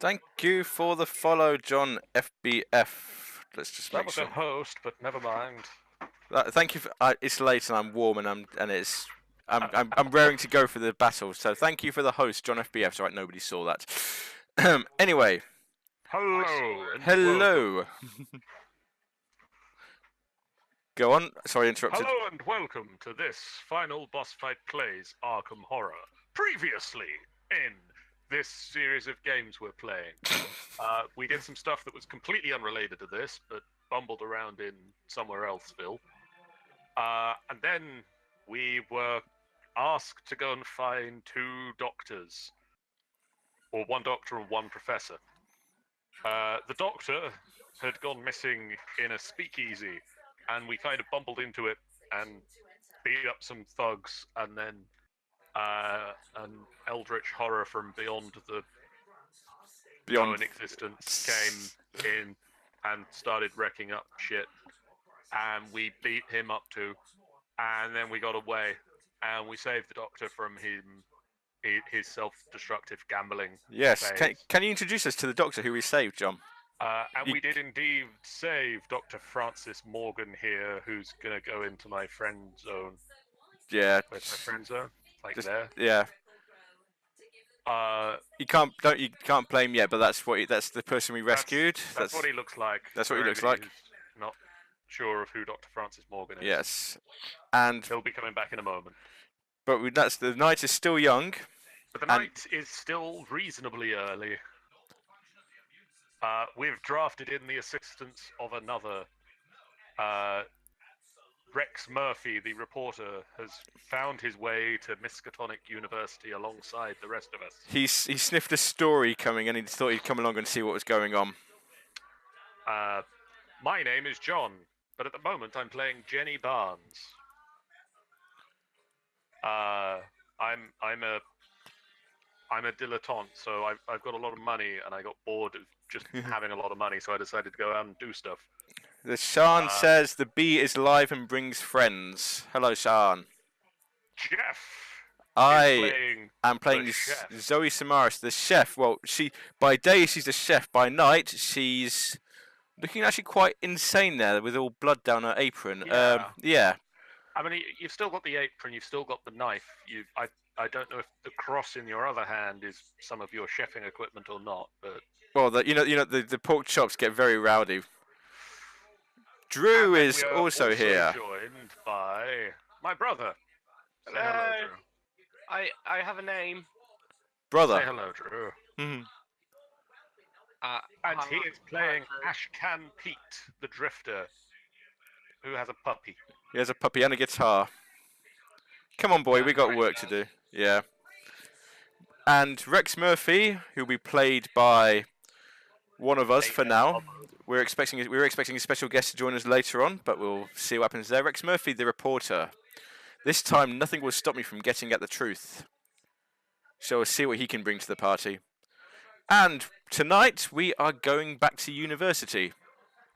Thank you for the follow, John FBF. Let's just That make was sure. a host, but never mind. Thank you. It's late and I'm warm and I'm raring to go for the battle. So thank you for the host, John FBF. Sorry, nobody saw that. Anyway, Hello and hello. welcome. Go on. Sorry, interrupted. Hello and welcome to this final boss fight plays Arkham Horror. Previously in this series of games we're playing, we did some stuff that was completely unrelated to this, but bumbled around in somewhere elseville. And then we were asked to go and find two doctors, or one doctor and one professor. The doctor had gone missing in a speakeasy, and we kind of bumbled into it and beat up some thugs, and then an eldritch horror from beyond the known existence came in and started wrecking up shit, and we beat him up too, and then we got away, and we saved the doctor from his self-destructive gambling. Yes. phase. Can you introduce us to the doctor who we saved, John? And we did indeed save Dr. Francis Morgan here, who's gonna go into my friend zone. Yeah. Where's my friend zone? Like Just, there. yeah. You can't blame yet, but that's the person we rescued. That's what he looks like. That's what he looks like. Not sure of who Dr. Francis Morgan is. Yes, and He'll be coming back in a moment. But the night is still young. But the night is still reasonably early. We've drafted in the assistance of another. Rex Murphy, the reporter, has found his way to Miskatonic University alongside the rest of us. He sniffed a story coming and he thought he'd come along and see what was going on. My name is John, but at the moment I'm playing Jenny Barnes. I'm a dilettante, so I've got a lot of money, and I got bored of just having a lot of money, so I decided to go out and do stuff. The Sean says the bee is live and brings friends. Hello, Sean. Geoff. I am playing Zoe Samaras, the chef. Well, by day she's the chef. By night she's looking actually quite insane there, with all blood down her apron. Yeah. I mean, you've still got the apron, you've still got the knife. I don't know if the cross in your other hand is some of your chefing equipment or not, but well, the pork chops get very rowdy. Drew is also here. Joined by my brother. Hello. Say hello, Drew. I have a name. Brother. Say hello, Drew. Mm-hmm. And he is playing Ashcan Pete, the drifter, who has a puppy. He has a puppy and a guitar. Come on, boy, we got work to do. Yeah. And Rex Murphy, who'll be played by one of us for now. We were expecting a special guest to join us later on, but we'll see what happens there. Rex Murphy, the reporter. This time, nothing will stop me from getting at the truth. So we'll see what he can bring to the party. And tonight, we are going back to university.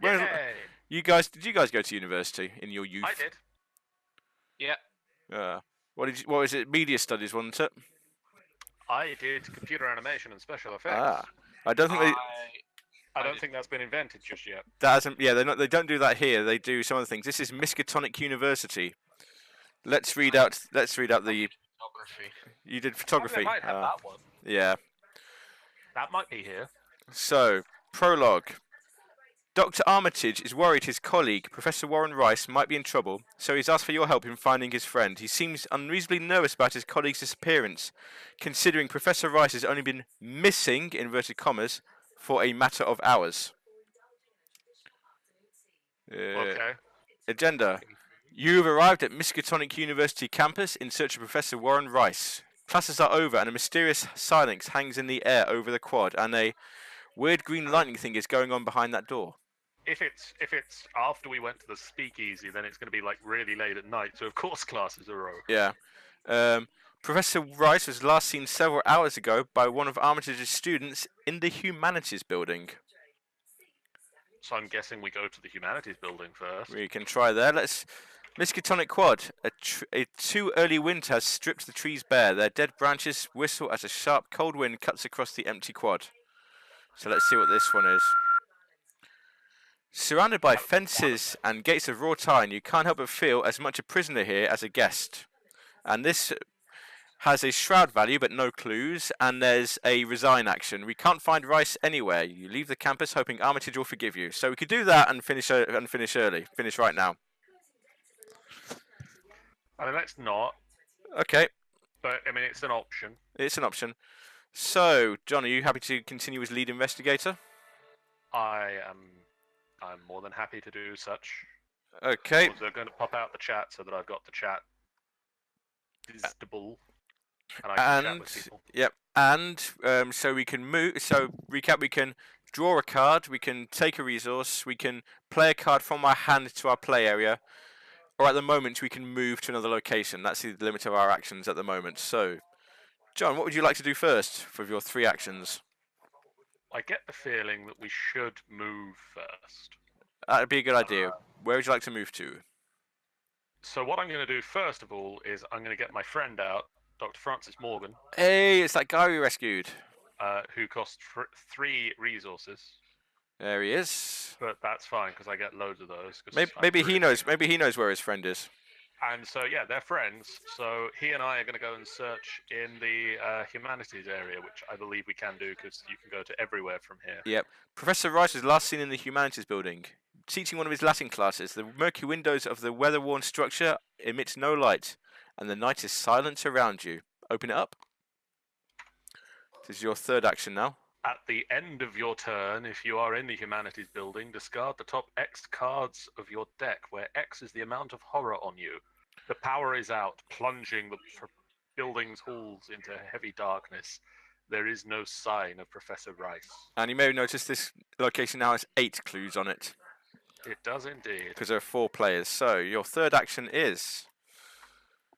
Yay! Did you guys go to university in your youth? I did. Yeah. What was it? Media studies, wasn't it? I did computer animation and special effects. I don't think I don't think that's been invented just yet. That hasn't. Yeah, they don't do that here. They do some other things. This is Miskatonic University. Let's read out the. Photography. You did photography. They might have that one. Yeah. That might be here. So, prologue. Dr. Armitage is worried his colleague, Professor Warren Rice, might be in trouble, so he's asked for your help in finding his friend. He seems unreasonably nervous about his colleague's disappearance, considering Professor Rice has only been missing, inverted commas, for a matter of hours. Okay. Agenda. You've arrived at Miskatonic University campus in search of Professor Warren Rice. Classes are over and a mysterious silence hangs in the air over the quad, and a weird green lightning thing is going on behind that door. If it's after we went to the speakeasy, then it's going to be like really late at night, so of course classes are over. Yeah. Professor Rice was last seen several hours ago by one of Armitage's students in the Humanities building. So I'm guessing we go to the Humanities building first. We can try there. Miskatonic Quad. A too early wind has stripped the trees bare. Their dead branches whistle as a sharp, cold wind cuts across the empty quad. So let's see what this one is. Surrounded by fences and gates of wrought iron, you can't help but feel as much a prisoner here as a guest. And this has a shroud value but no clues, and there's a resign action. We can't find Rice anywhere. You leave the campus hoping Armitage will forgive you. So we could do that and finish early. Finish right now. I mean, let's not. Okay. But I mean, it's an option. It's an option. So, John, are you happy to continue as lead investigator? I'm more than happy to do such. Okay. They're going to pop out the chat so that I've got the chat visible. And I can chat with people. Yep. And so we can move. So recap: we can draw a card, we can take a resource, we can play a card from our hand to our play area, or at the moment we can move to another location. That's the limit of our actions at the moment. So, John, what would you like to do first for your 3 actions? I get the feeling that we should move first. That'd be a good idea. Where would you like to move to? So what I'm going to do first of all is I'm going to get my friend out, Dr. Francis Morgan. Hey, it's that guy we rescued. Who cost 3 resources. There he is. But that's fine because I get loads of those. Maybe he knows. Maybe he knows where his friend is. And so yeah, they're friends. So he and I are going to go and search in the humanities area, which I believe we can do because you can go to everywhere from here. Yep. Professor Rice was last seen in the humanities building, teaching one of his Latin classes. The murky windows of the weather-worn structure emit no light, and the night is silent around you. Open it up. This is your 3rd action now. At the end of your turn, if you are in the humanities building, discard the top X cards of your deck, where X is the amount of horror on you. The power is out, plunging the building's halls into heavy darkness. There is no sign of Professor Rice. And you may have noticed this location now has 8 clues on it. It does indeed. Because there are 4 players. So your 3rd action is...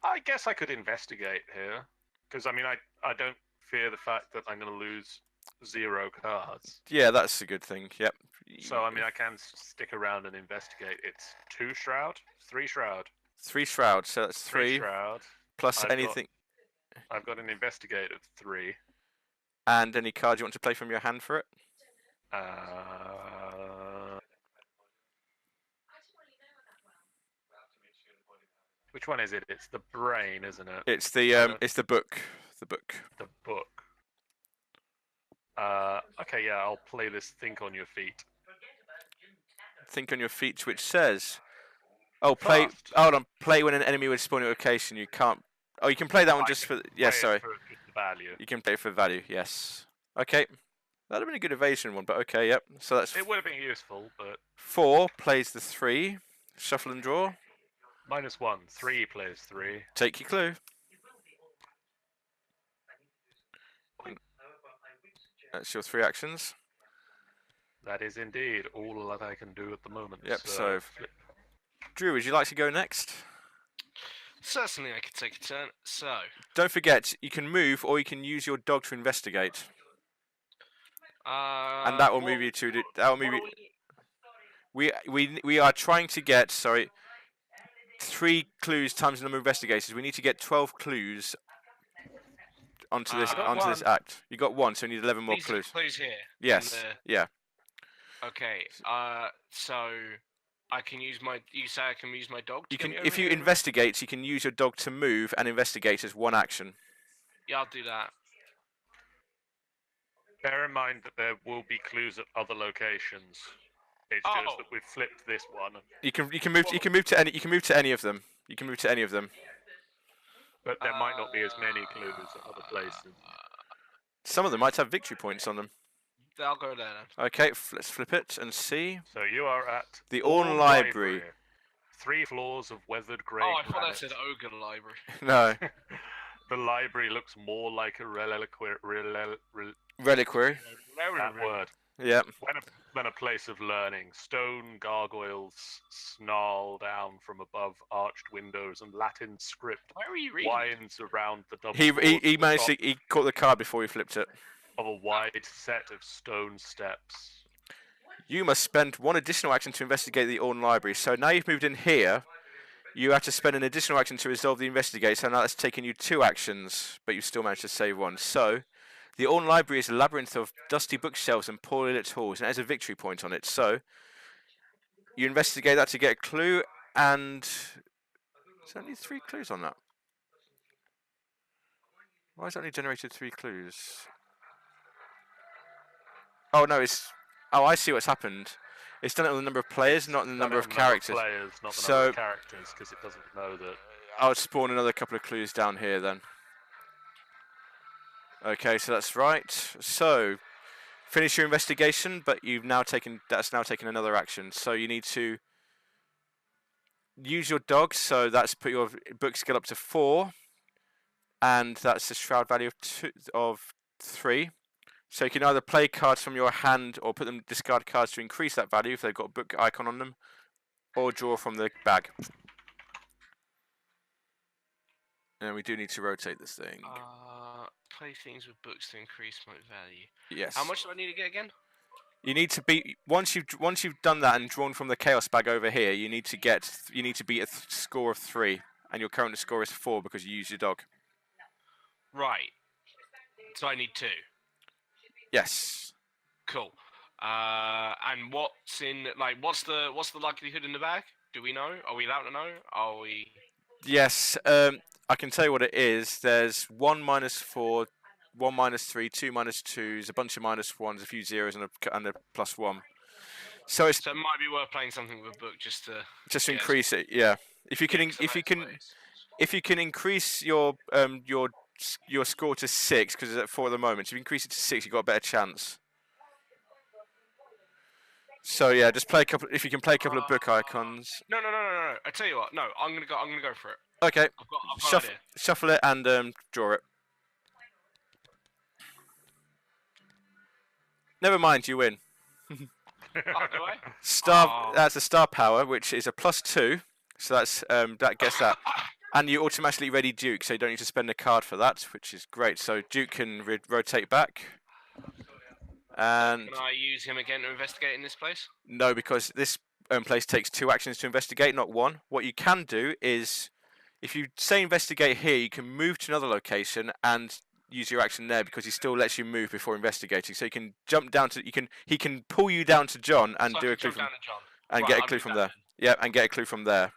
I guess I could investigate here. Because, I mean, I don't fear the fact that I'm going to lose 0 cards. Yeah, that's a good thing. Yep. So, I mean, I can stick around and investigate. It's 2 shroud, 3 shroud. 3 shroud, so that's 3 shroud. Plus anything. I've got an investigate of 3. And any card you want to play from your hand for it? Which one is it? It's the brain, isn't it? It's the book. The book. The book. Okay, yeah, I'll play this Think on Your Feet. Think on Your Feet, which says... Oh, play... Hold on. Play when an enemy would spawn your location. You can't... Oh, you can play that one just for... Yeah, sorry. For the value. You can play it for value, yes. Okay. That would have been a good evasion one, but okay, yep. So that's... It would have been useful, but... 4 plays the 3. Shuffle and draw. -1. 3 plays 3. Take your clue. That's your 3 actions. That is indeed all that I can do at the moment. Yep, so Drew, would you like to go next? Certainly, I could take a turn. So, don't forget, you can move or you can use your dog to investigate. And that will move you to... That will move you... We are trying to get... Sorry... 3 clues times the number of investigators. We need to get 12 clues onto this this act. You got 1, so we need 11 more clues. Clues here. Yes. Yeah. Okay. So I can use my. You say I can use my dog. You can, if you investigate, you can use your dog to move and investigate as 1 action. Yeah, I'll do that. Bear in mind that there will be clues at other locations. It's just that we've flipped this one. You can move to any of them. You can move to any of them. But there might not be as many clues at other places. Some of them might have victory points on them. I'll go there then. Okay, let's flip it and see. So you are at the Orne Library. 3 floors of weathered grey. Oh, I thought that said Ogre Library. No. The library looks more like a reliquary. Reliquary. That word. Yeah. Than a place of learning. Stone gargoyles snarl down from above arched windows, and Latin script Where are you reading? winds around the double. He managed to. He caught the card before he flipped it. Of a wide set of stone steps. You must spend 1 additional action to investigate the Orne Library. So now you've moved in here. You have to spend an additional action to resolve the investigate. So now that's taken you 2 actions, but you still managed to save 1. So The Orne Library is a labyrinth of dusty bookshelves and poorly lit halls, and it has a victory point on it. So you investigate that to get a clue, and there's only 3 clues on that. Why has it only generated 3 clues? Oh no, it's... Oh, I see what's happened. It's done it on the number of players, not the number of characters. Players, not the number of characters, because it doesn't know that. I'll spawn another couple of clues down here then. Okay, so that's right. So, finish your investigation, but that's now taken another action. So you need to use your dog. So that's put your book skill up to 4, and that's a shroud value of 3. So you can either play cards from your hand or discard cards to increase that value if they've got a book icon on them, or draw from the bag. And we do need to rotate this thing. Play things with books to increase my value. Yes. How much do I need to get again? You need to beat once you've done that and drawn from the chaos bag over here. You need to beat a score of 3, and your current score is 4 because you use your dog. Right. So I need 2. Yes. Cool. And what's the likelihood in the bag? Do we know? Are we allowed to know? Are we? Yes. I can tell you what it is. There's 1 minus 4, 1 minus 3, 2 minus 2s, a bunch of minus 1s, a few zeros, and a plus 1. So it might be worth playing something with a book just to increase it. Yeah. If you can increase your score to 6, because it's at 4 at the moment. If you increase it to 6, you've got a better chance. So yeah, just play a couple. If you can play a couple of book icons. No. I tell you what. No, I'm gonna go for it. Okay. I've got shuffle it and draw it. Never mind, you win. Oh, do I? That's a star power, which is a +2. So that's that gets that. And you automatically ready Duke, so you don't need to spend a card for that, which is great. So Duke can rotate back. And can I use him again to investigate in this place? No, because this place takes 2 actions to investigate, not 1. What you can do is, if you say investigate here, you can move to another location and use your action there, because he still lets you move before investigating. So you can jump down to he can pull you down to John and do a clue from and get a clue from there. Yeah, and get a clue from there.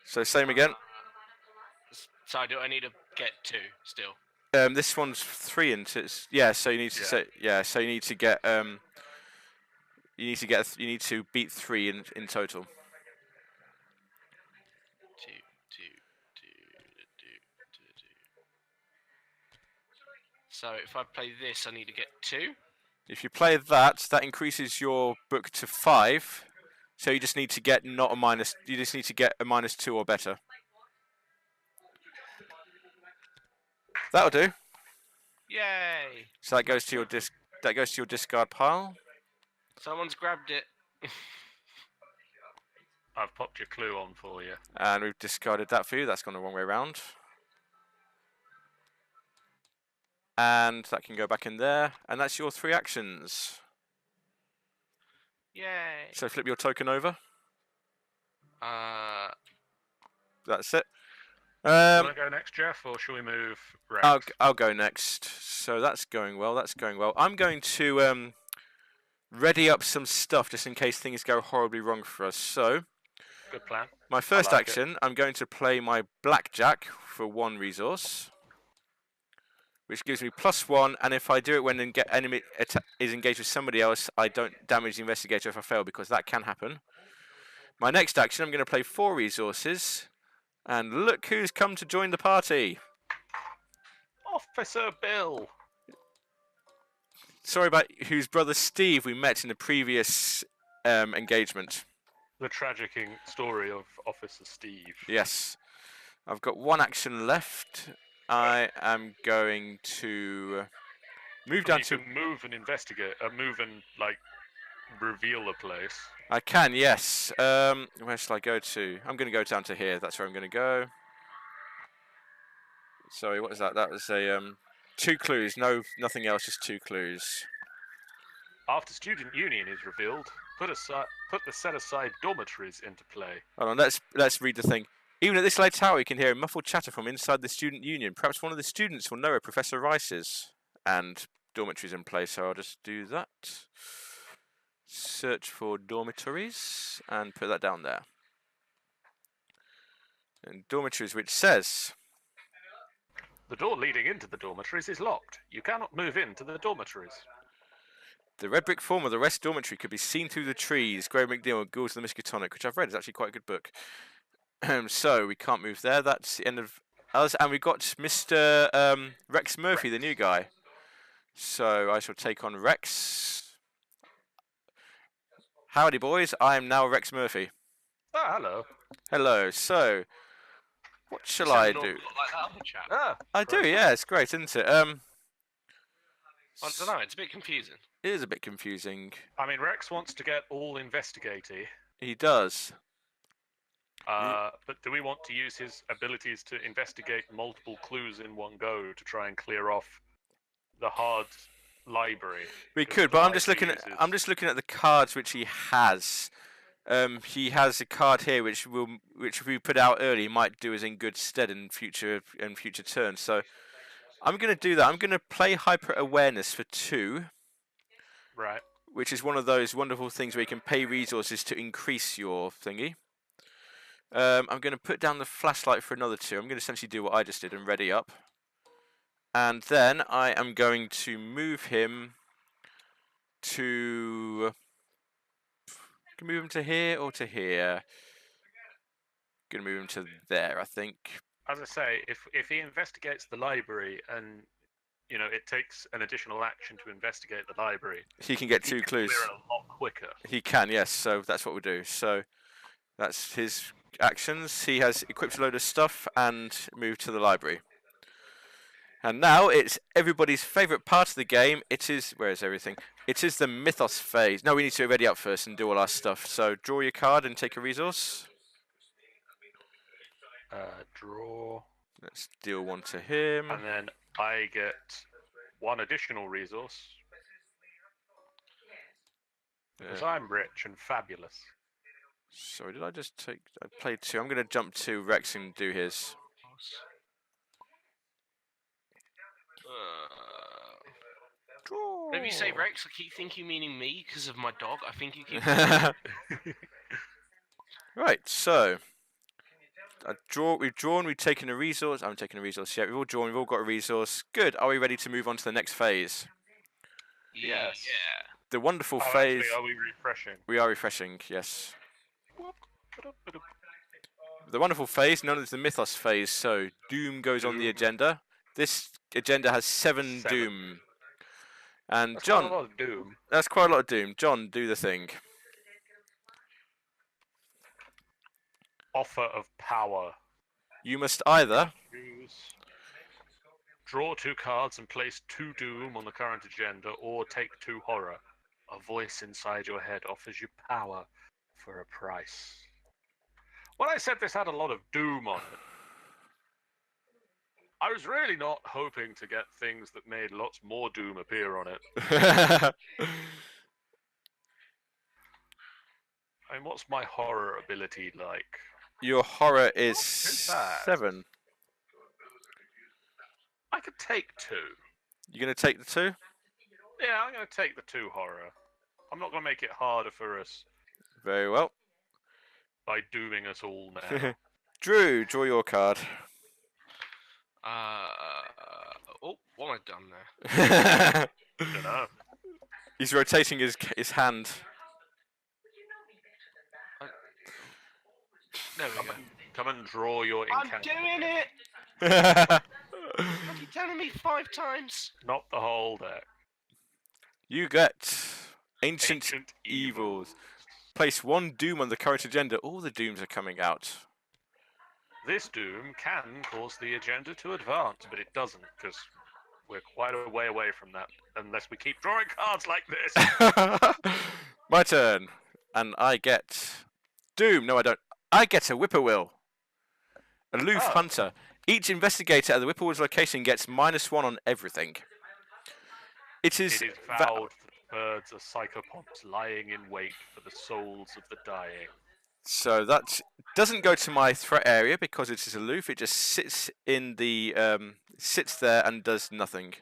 So same again. So do I need to get 2 still? This one's 3 into yeah. So you need to say yeah. So you need to get you need to beat 3 in total. 2. So if I play this, I need to get 2. If you play that, that increases your book to 5. So you just need to get not a minus. You just need to get a -2 or better. That'll do. Yay! So that goes to your discard pile. Someone's grabbed it. I've popped your clue on for you. And we've discarded that for you. That's gone the wrong way around. And that can go back in there. And that's your 3 actions. Yay! So flip your token over. That's it. Do you want to go next, Geoff, or shall we move Rex? I'll go next. So that's going well. That's going well. I'm going to ready up some stuff just in case things go horribly wrong for us. So, good plan. My first action, I'm going to play my blackjack for 1 resource, which gives me +1. And if I do it when an enemy is engaged with somebody else, I don't damage the investigator if I fail, because that can happen. My next action, I'm going to play 4 resources. And look who's come to join the party. Officer Bill. Sorry about whose brother Steve we met in the previous engagement. The tragic story of Officer Steve. Yes. I've got 1 action left. I am going to move down to... You can move and investigate. Move and, reveal a place. I can, yes. Where shall I go to? I'm going to go down to here. That's where I'm going to go. Sorry, what is that? That was a 2 clues. No, nothing else. Just 2 clues. After student union is revealed, put the set-aside dormitories into play. Hold on. Let's read the thing. Even at this late hour, you can hear a muffled chatter from inside the student union. Perhaps one of the students will know where Professor Rice is. And dormitories in place, so I'll just do that. Search for dormitories and put that down there. And dormitories, which says... The door leading into the dormitories is locked. You cannot move into the dormitories. The red brick form of the West Dormitory could be seen through the trees. Graham McNeil and Ghouls of the Miskatonic, which I've read. It's actually quite a good book. So, we can't move there. That's the end of us. And we've got Mr. Rex Murphy, the new guy. So, I shall take on Rex. Howdy, boys. I am now Rex Murphy. Ah, hello. Hello. So, what shall I do? Like that other chap. Ah, I do, yeah. It's great, isn't it? I don't know. It's a bit confusing. It is a bit confusing. I mean, Rex wants to get all investigaty. He does. But do we want to use his abilities to investigate multiple clues in one go to try and clear off the hard library? We could, but I'm just looking at the cards which he has. He has a card here which if we put out early might do us in good stead in future turns. So I'm going to do that. I'm going to play Hyper Awareness for 2. Right. Which is one of those wonderful things where you can pay resources to increase your thingy. I'm going to put down the flashlight for another 2. I'm going to essentially do what I just did and ready up. And then I am going to move him to... Can move him to here or to here? Going to move him to there, I think. As I say, if he investigates the library and it takes an additional action to investigate the library, he can get 2 clues. Clear it a lot quicker. He can, yes. So that's what we'll do. So that's his actions. He has equipped a load of stuff and moved to the library. And now it's everybody's favourite part of the game. It is... Where is everything? It is the Mythos phase. No, we need to ready up first and do all our stuff. So draw your card and take a resource. Draw. Let's deal 1 to him. And then I get 1 additional resource. Because I'm rich and fabulous. Sorry, did I just take... I played 2. I'm going to jump to Rex and do his. Whenever you say Rex, I keep thinking meaning me because of my dog. I think you keep... Right, so... We've drawn, we've taken a resource. I haven't taken a resource yet. We've all drawn, we've all got a resource. Good. Are we ready to move on to the next phase? Yes. Yeah. The wonderful Oh, phase. actually, are we refreshing? We are refreshing, yes. The wonderful phase known as the Mythos phase. So, Doom goes on the agenda. This agenda has 7 Doom. And That's John... quite a lot of Doom. That's quite a lot of Doom. John, do the thing. Offer of power. You must either... Draw 2 cards and place 2 Doom on the current agenda, or take 2 horror. A voice inside your head offers you power for a price. When I said this had a lot of Doom on it, I was really not hoping to get things that made lots more Doom appear on it. I mean, what's my horror ability like? Your horror is bad. 7. I could take 2. You're going to take the 2? Yeah, I'm going to take the 2 horror. I'm not going to make it harder for us Very well. by dooming us all now. Drew, draw your card. Oh, what have I done there? Don't know. He's rotating his hand. There we go. Come and draw your I'm incantation. doing it! You Have you telling me 5 times? Not the whole deck. get Ancient Evils. Place 1 Doom on the current agenda. All the Dooms are coming out. This Doom can cause the agenda to advance, but it doesn't, because we're quite a way away from that, unless we keep drawing cards like this. My turn. And I get... Doom. No, I don't. I get a Whippoorwill. Aloof Hunter. Each investigator at the Whippoorwill's location gets -1 on everything. It is vowed that birds are psychopods lying in wait for the souls of the dying. So that doesn't go to my threat area because it is aloof. It just sits in the sits there and does nothing.